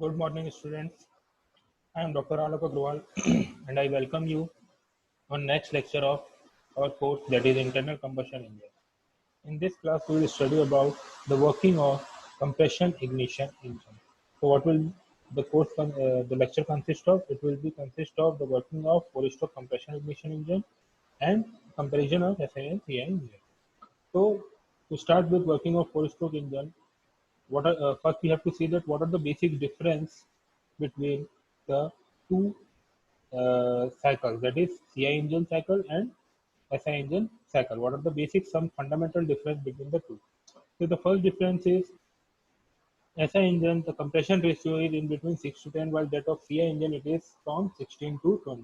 Good morning, students. I am Dr. Alok Agrawal, and I welcome you on next lecture of our course, that is Internal Combustion Engine. In this class, we will study about the working of compression ignition engine. So, what will the lecture consist of? It will be consist of the working of four-stroke compression ignition engine and comparison of SI and CI engine. So, to start with working of four-stroke engine, first we have to see that what are the basic difference between the two cycles, that is CI engine cycle and SI engine cycle. What are the basic some fundamental difference between the two? So the first difference is SI engine, the compression ratio is in between 6 to 10, while that of CI engine it is from 16 to 20.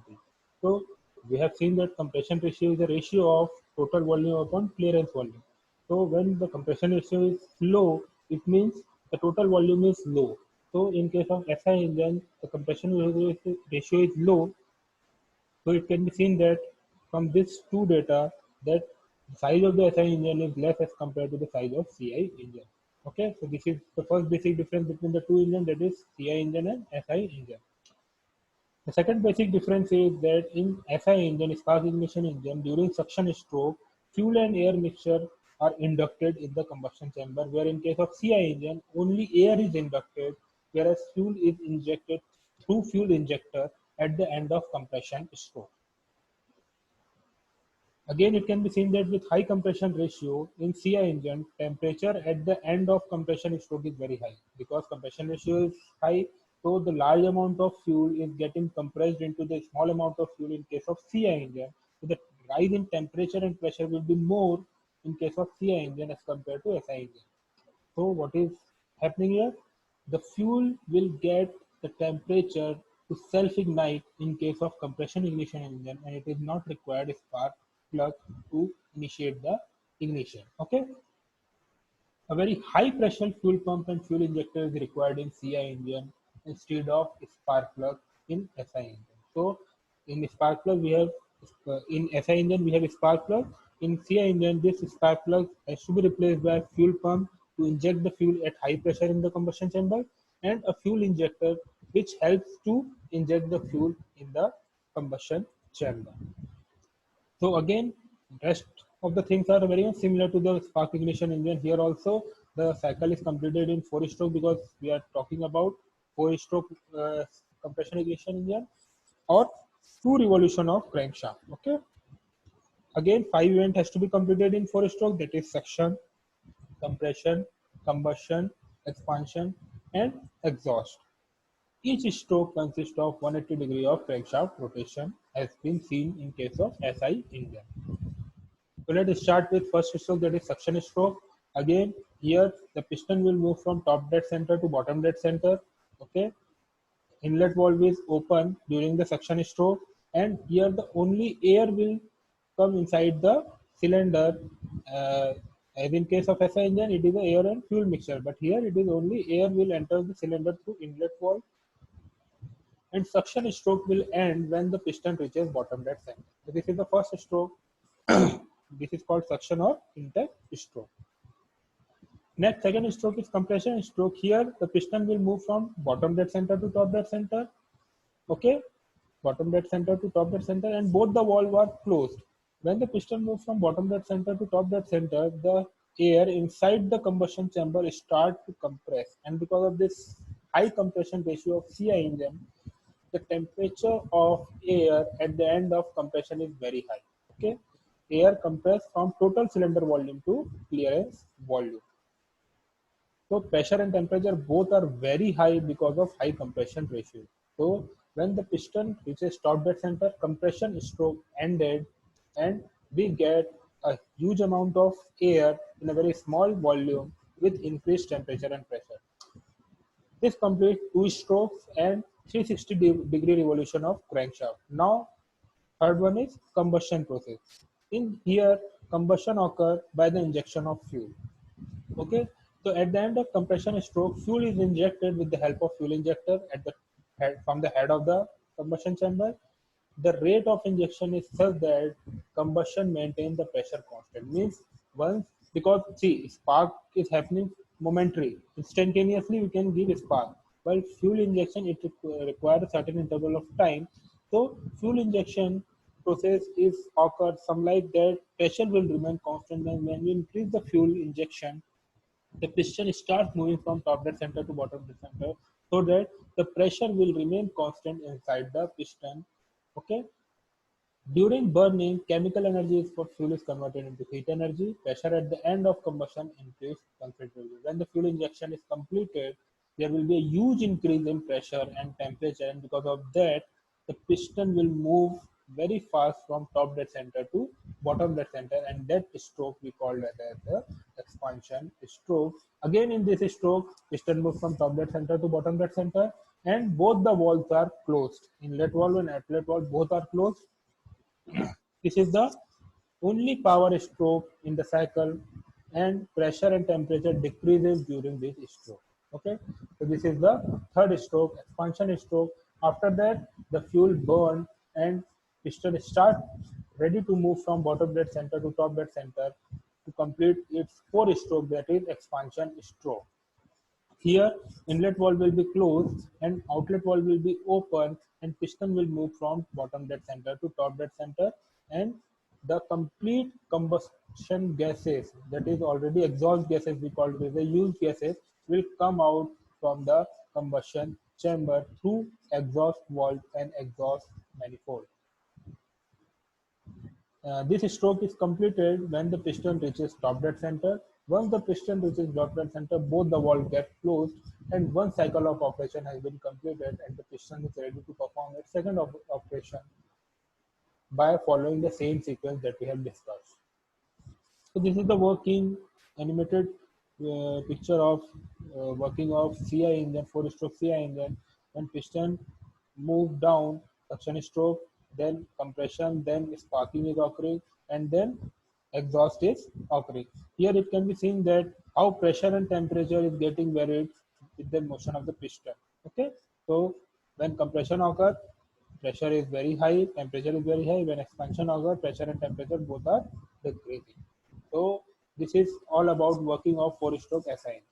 So we have seen that compression ratio is a ratio of total volume upon clearance volume. So when the compression ratio is low, it means the total volume is low. So in case of SI engine, the compression ratio is low, so it can be seen that from this two data that the size of the SI engine is less as compared to the size of CI engine. Okay, so this is the first basic difference between the two engines, that is CI engine and SI engine. The second basic difference is that in SI engine, spark ignition engine, during suction stroke, fuel and air mixture are inducted in the combustion chamber, where in case of CI engine, only air is inducted, whereas fuel is injected through fuel injector at the end of compression stroke. Again, it can be seen that with high compression ratio in CI engine, temperature at the end of compression stroke is very high. Because compression ratio is high, so the large amount of fuel is getting compressed into the small amount of fuel in case of CI engine. So the rise in temperature and pressure will be more in case of CI engine as compared to SI engine. So what is happening here? The fuel will get the temperature to self-ignite in case of compression ignition engine, and it is not required a spark plug to initiate the ignition. Okay. A very high pressure fuel pump and fuel injector is required in CI engine instead of spark plug in SI engine. So in spark plug we have in SI engine we have spark plug. In CI engine this spark plug has to be replaced by a fuel pump to inject the fuel at high pressure in the combustion chamber, and a fuel injector which helps to inject the fuel in the combustion chamber. So again, rest of the things are very much similar to the spark ignition engine. Here also, the cycle is completed in four-stroke because we are talking about four-stroke compression ignition engine or two revolution of crankshaft. Okay. Again, five event has to be completed in four-stroke. That is suction, compression, combustion, expansion, and exhaust. Each stroke consists of 180 degree of crankshaft rotation, has been seen in case of SI engine. So let's start with first stroke, that is suction stroke. Again, here the piston will move from top dead center to bottom dead center. Okay, inlet valve is open during the suction stroke, and here the only air will come inside the cylinder. As in case of SI engine, it is the air and fuel mixture, but here it is only air will enter the cylinder through inlet valve, and suction stroke will end when the piston reaches bottom dead center. So this is the first stroke. This is called suction or intake stroke. Next, second stroke is compression stroke. Here, the piston will move from bottom dead center to top dead center. Okay, bottom dead center to top dead center, and both the valves are closed. When the piston moves from bottom dead center to top dead center, the air inside the combustion chamber start to compress, and because of this high compression ratio of CI engine, the temperature of air at the end of compression is very high. Okay, air compressed from total cylinder volume to clearance volume. So pressure and temperature both are very high because of high compression ratio. So when the piston reaches top dead center, compression stroke ended, and we get a huge amount of air in a very small volume with increased temperature and pressure. This completes two strokes and 360 degree revolution of crankshaft. Now, third one is combustion process. In here, combustion occurs by the injection of fuel. Okay, so at the end of compression stroke, fuel is injected with the help of fuel injector at the head from the head of the combustion chamber. The rate of injection is such that combustion maintains the pressure constant. Means once, because see, spark is happening momentary, instantaneously we can give a spark. while fuel injection it requires a certain interval of time. So fuel injection process is occurs some like that pressure will remain constant, and when we increase the fuel injection, the piston starts moving from top dead center to bottom dead center, so that the pressure will remain constant inside the piston. Okay. During burning, chemical energy for fuel is converted into heat energy. Pressure at the end of combustion increases considerably. When the fuel injection is completed, there will be a huge increase in pressure and temperature, and because of that, the piston will move very fast from top dead center to bottom dead center, and that stroke we call that as the expansion stroke. Again, in this stroke, piston moves from top dead center to bottom dead center, and both the valves are closed. Inlet valve and outlet valve both are closed. This is the only power stroke in the cycle, and pressure and temperature decreases during this stroke. Okay, so this is the third stroke, expansion stroke. After that, the fuel burn and piston start ready to move from bottom dead center to top dead center to complete its fourth stroke, that is expansion stroke. Here, inlet valve will be closed and outlet valve will be open, and piston will move from bottom dead center to top dead center, and the complete combustion gases, that is already exhaust gases, we call it as the used gases, will come out from the combustion chamber through exhaust valve and exhaust manifold. This stroke is completed when the piston reaches top dead center. Once the piston reaches top dead center, both the valves get closed, and one cycle of operation has been completed, and the piston is ready to perform its second operation by following the same sequence that we have discussed. So this is the working animated picture of working of CI engine, four-stroke CI engine. When piston move down, suction stroke, then compression, then sparking is occurring, and then exhaust is occurring. Here it can be seen that how pressure and temperature is getting varied with the motion of the piston. Okay, so when compression occurs, pressure is very high, temperature is very high. When expansion occurs, pressure and temperature both are decreasing. So this is all about working of four-stroke SI engine.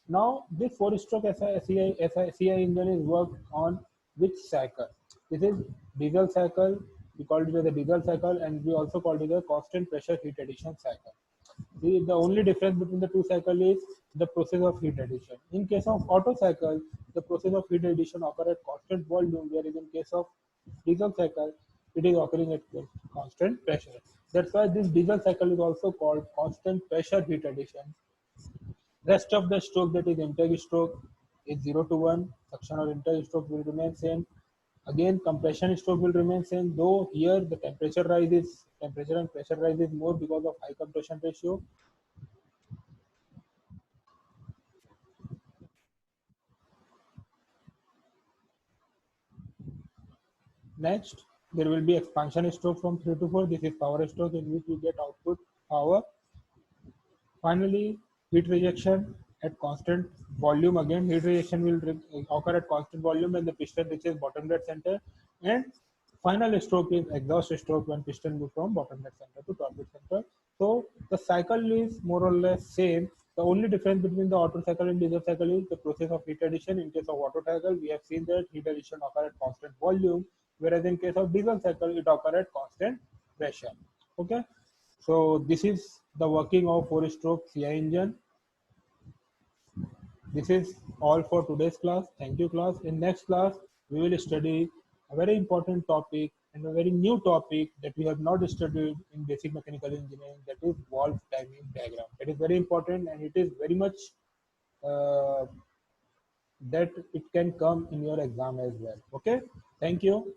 Now this four-stroke SI engine is worked on which cycle? This is diesel cycle. We call it as a diesel cycle, and we also call it a constant pressure heat addition cycle. The only difference between the two cycles is the process of heat addition. In case of Otto cycle, the process of heat addition occurs at constant volume, whereas in case of diesel cycle, it is occurring at constant pressure. That's why this diesel cycle is also called constant pressure heat addition. Rest of the stroke, that is intake stroke, is 0 to 1. Suction or intake stroke will remain same. Again, compression stroke will remain same, though here the temperature and pressure rises more because of high compression ratio. Next, there will be expansion stroke from 3 to 4. This is power stroke in which we get output power. Finally, heat rejection at constant volume. Again, heat rejection will occur at constant volume when the piston reaches bottom dead center. And final stroke is exhaust stroke when piston moves from bottom dead center to top dead center. So the cycle is more or less same. The only difference between the Otto cycle and diesel cycle is the process of heat addition. In case of Otto cycle, we have seen that heat addition occur at constant volume, whereas in case of diesel cycle, it occur at constant pressure. Okay. So this is the working of four-stroke CI engine. This is all for today's class. Thank you, class. In next class, we will study a very important topic and a very new topic that we have not studied in basic mechanical engineering, that is valve timing diagram. It is very important, and it is very much uh, that it can come in your exam as well. Okay. Thank you.